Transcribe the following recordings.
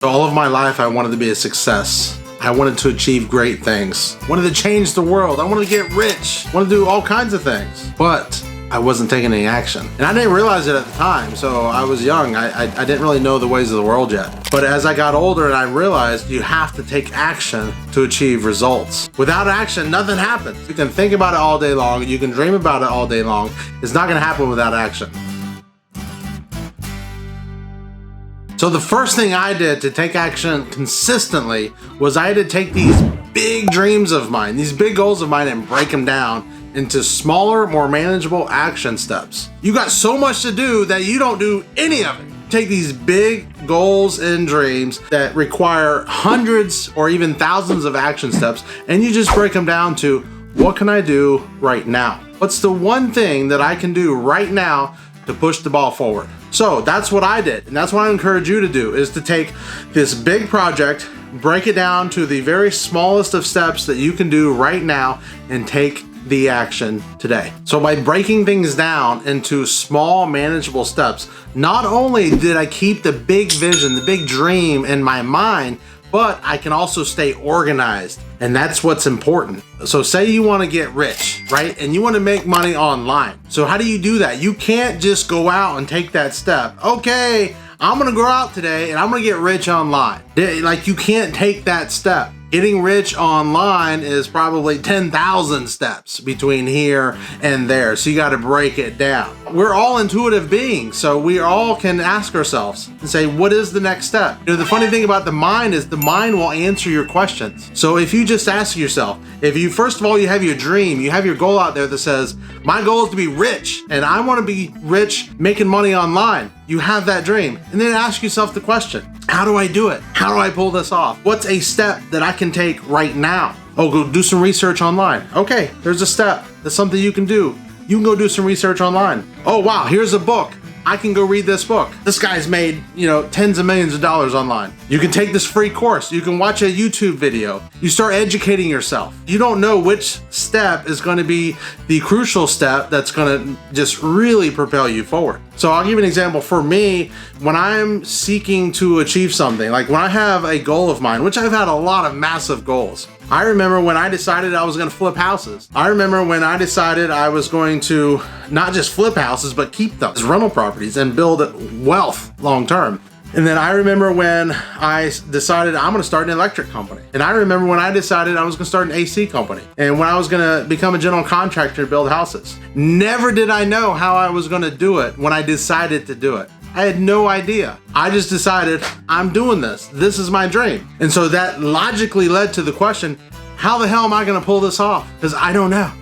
All of my life, I wanted to be a success. I wanted to achieve great things. I wanted to change the world. I wanted to get rich. I wanted to do all kinds of things. But I wasn't taking any action. And I didn't realize it at the time. So I was young. I didn't really know the ways of the world yet. But as I got older and I realized you have to take action to achieve results. Without action, nothing happens. You can think about it all day long. You can dream about it all day long. It's not going to happen without action. So the first thing I did to take action consistently was I had to take these big dreams of mine, these big goals of mine, and break them down into smaller, more manageable action steps. You got so much to do that you don't do any of it. Take these big goals and dreams that require hundreds or even thousands of action steps, and you just break them down to, what can I do right now? What's the one thing that I can do right now to push the ball forward? So that's what I did, and that's what I encourage you to do, is to take this big project, break it down to the very smallest of steps that you can do right now, and take the action today. So by breaking things down into small, manageable steps, not only did I keep the big vision, the big dream in my mind, but I can also stay organized. And that's what's important. So say you want to get rich, right? And you want to make money online. So how do you do that? You can't just go out and take that step. Okay, I'm going to go out today and I'm going to get rich online. Like, you can't take that step. Getting rich online is probably 10,000 steps between here and there. So you got to break it down. We're all intuitive beings, so we all can ask ourselves and say, what is the next step? You know, the funny thing about the mind is the mind will answer your questions. So if you just ask yourself, if you, first of all, you have your dream, you have your goal out there that says, my goal is to be rich and I want to be rich making money online. You have that dream. And then ask yourself the question, how do I do it? How do I pull this off? What's a step that I can take right now? Oh, go do some research online. Okay, there's a step. That's something you can do. You can go do some research online. Oh, wow, here's a book. I can go read this book. This guy's made, tens of millions of dollars online. You can take this free course. You can watch a YouTube video. You start educating yourself. You don't know which step is going to be the crucial step that's going to just really propel you forward. So I'll give you an example. For me, when I'm seeking to achieve something, like when I have a goal of mine, which I've had a lot of massive goals. I remember when I decided I was going to flip houses. I remember when I decided I was going to not just flip houses, but keep them as rental properties and build wealth long term. And then I remember when I decided I'm going to start an electric company. And I remember when I decided I was going to start an AC company. And when I was going to become a general contractor to build houses. Never did I know how I was going to do it when I decided to do it. I had no idea. I just decided, I'm doing this. This is my dream. And so that logically led to the question, how the hell am I going to pull this off? Because I don't know.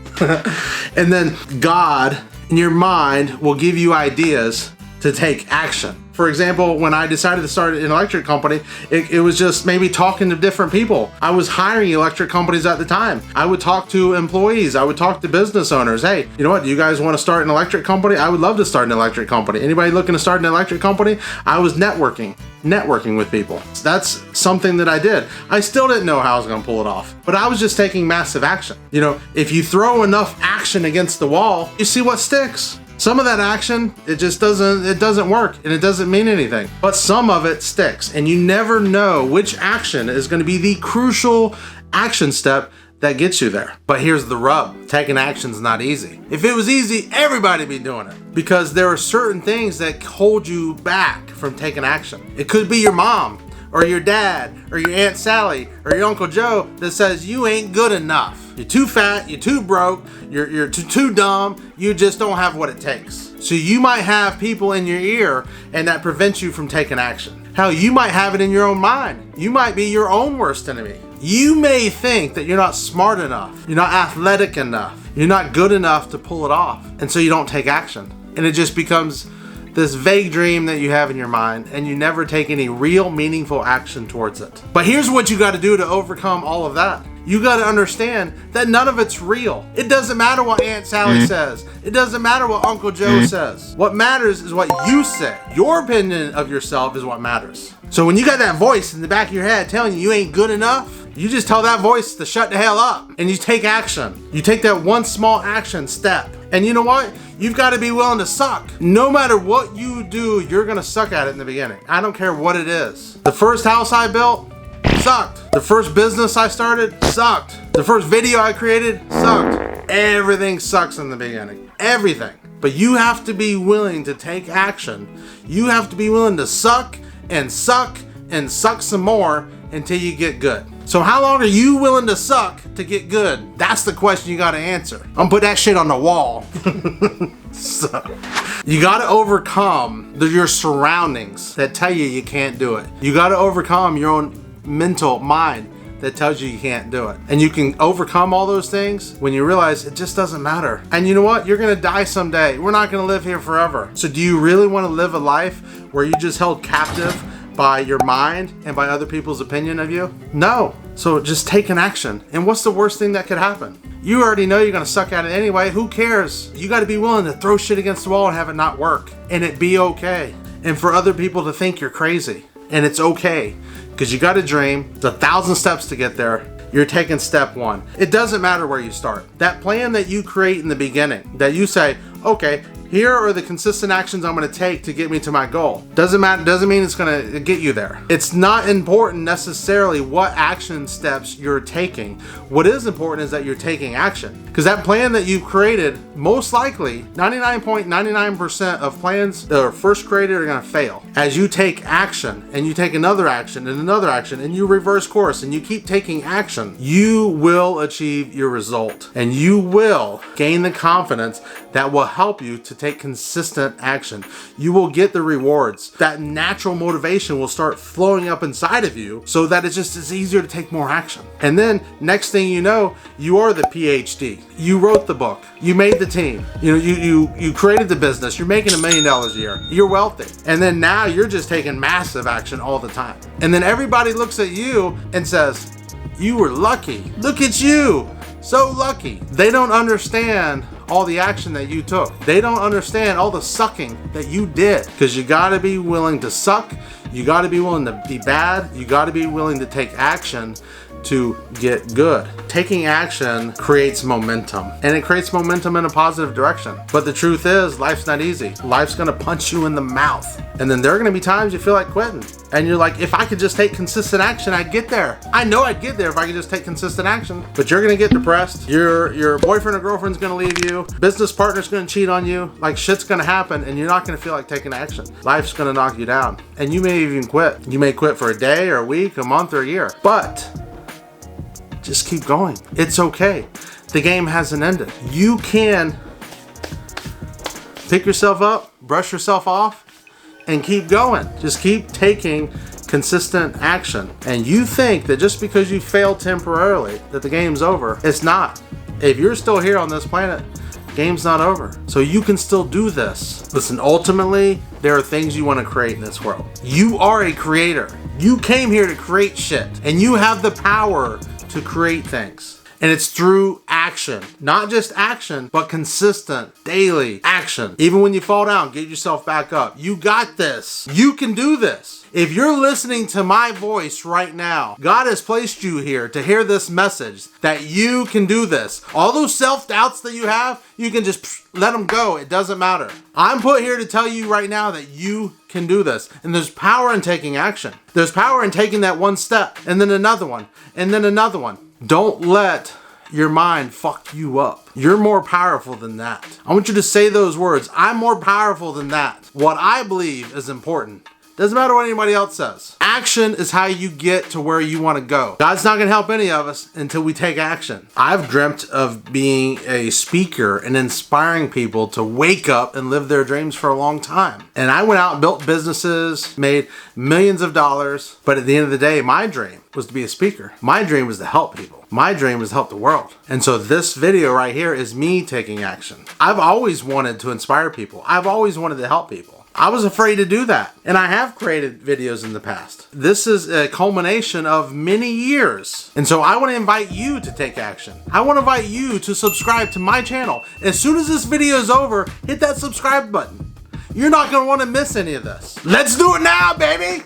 And then God in your mind will give you ideas to take action. For example, when I decided to start an electric company, it was just maybe talking to different people. I was hiring electric companies at the time. I would talk to employees. I would talk to business owners. Hey, you know what? Do you guys want to start an electric company? I would love to start an electric company. Anybody looking to start an electric company? I was networking with people. That's something that I did. I still didn't know how I was going to pull it off, but I was just taking massive action. If you throw enough action against the wall, you see what sticks. Some of that action, it doesn't work and it doesn't mean anything, but some of it sticks, and you never know which action is going to be the crucial action step that gets you there. But here's the rub. Taking action is not easy. If it was easy, everybody'd be doing it, because there are certain things that hold you back from taking action. It could be your mom or your dad or your Aunt Sally or your Uncle Joe that says you ain't good enough. You're too fat, you're too broke, you're too dumb, you just don't have what it takes. So you might have people in your ear, and that prevents you from taking action. Hell, you might have it in your own mind. You might be your own worst enemy. You may think that you're not smart enough, you're not athletic enough, you're not good enough to pull it off, and so you don't take action. And it just becomes this vague dream that you have in your mind, and you never take any real meaningful action towards it. But here's what you got to do to overcome all of that. You got to understand that none of it's real. It doesn't matter what Aunt Sally says. It doesn't matter what Uncle Joe says. What matters is what you say. Your opinion of yourself is what matters. So when you got that voice in the back of your head telling you ain't good enough, You just tell that voice to shut the hell up and you take action. You take that one small action step And you know what? You've got to be willing to suck. No matter what you do, you're gonna suck at it in the beginning. I don't care what it is. The first house I built, sucked. The first business I started, sucked. The first video I created, sucked. Everything sucks in the beginning. Everything. But you have to be willing to take action. You have to be willing to suck and suck and suck some more until you get good. So how long are you willing to suck to get good? That's the question you gotta answer. I'm gonna put that shit on the wall. So, you gotta overcome your surroundings that tell you you can't do it. You gotta overcome your own mental mind that tells you can't do it. And you can overcome all those things when you realize it just doesn't matter. And you know what? You're gonna die someday. We're not gonna live here forever. So do you really wanna live a life where you just held captive by your mind and by other people's opinion of you? No. So just take an action. And what's the worst thing that could happen? You already know you're gonna suck at it anyway. Who cares? You gotta be willing to throw shit against the wall and have it not work. And it be okay. And for other people to think you're crazy. And it's okay. Because you got a dream. It's 1,000 steps to get there. You're taking step one. It doesn't matter where you start. That plan that you create in the beginning, that you say, okay, here are the consistent actions I'm gonna take to get me to my goal. Doesn't matter, doesn't mean it's gonna get you there. It's not important necessarily what action steps you're taking. What is important is that you're taking action. Because that plan that you've created, most likely, 99.99% of plans that are first created are gonna fail. As you take action, and you take another action, and another action, and you reverse course, and you keep taking action, you will achieve your result. And you will gain the confidence that will help you to take consistent action. You will get the rewards. That natural motivation will start flowing up inside of you so that it's just as easier to take more action. And then next thing you know, you are the PhD. You wrote the book. You made the team. You know, you created the business. You're making $1 million a year. You're wealthy. And then now you're just taking massive action all the time. And then everybody looks at you and says, you were lucky. Look at you. So lucky. They don't understand all the action that you took. They don't understand all the sucking that you did. Because you gotta be willing to suck. You gotta be willing to be bad. You gotta be willing to take action to get good. Taking action creates momentum, and it creates momentum in a positive direction. But the truth is, life's not easy. Life's gonna punch you in the mouth. And then there are gonna be times you feel like quitting. And you're like, if I could just take consistent action, I'd get there. I know I'd get there if I could just take consistent action. But you're gonna get depressed. Your boyfriend or girlfriend's gonna leave you. Business partner's gonna cheat on you. Like, shit's gonna happen, and you're not gonna feel like taking action. Life's gonna knock you down. And you may even quit. You may quit for a day or a week, a month or a year. But just keep going. It's okay. The game hasn't ended. You can pick yourself up, brush yourself off, and keep going. Just keep taking consistent action. And you think that just because you failed temporarily that the game's over. It's not. If you're still here on this planet, game's not over. So you can still do this. Listen, ultimately, there are things you want to create in this world. You are a creator. You came here to create shit. And you have the power to create things. And it's through action. Not just action, but consistent, daily action. Even when you fall down, get yourself back up. You got this. You can do this. If you're listening to my voice right now, God has placed you here to hear this message that you can do this. All those self-doubts that you have, you can just let them go. It doesn't matter. I'm put here to tell you right now that you can do this. And there's power in taking action. There's power in taking that one step, and then another one, and then another one. Don't let your mind fuck you up. You're more powerful than that. I want you to say those words. I'm more powerful than that. What I believe is important. Doesn't matter what anybody else says. Action is how you get to where you want to go. God's not going to help any of us until we take action. I've dreamt of being a speaker and inspiring people to wake up and live their dreams for a long time. And I went out and built businesses, made millions of dollars. But at the end of the day, my dream was to be a speaker. My dream was to help people. My dream was to help the world. And so this video right here is me taking action. I've always wanted to inspire people. I've always wanted to help people. I was afraid to do that. And I have created videos in the past. This is a culmination of many years. And so I want to invite you to take action. I want to invite you to subscribe to my channel. As soon as this video is over, hit that subscribe button. You're not going to want to miss any of this. Let's do it now, baby!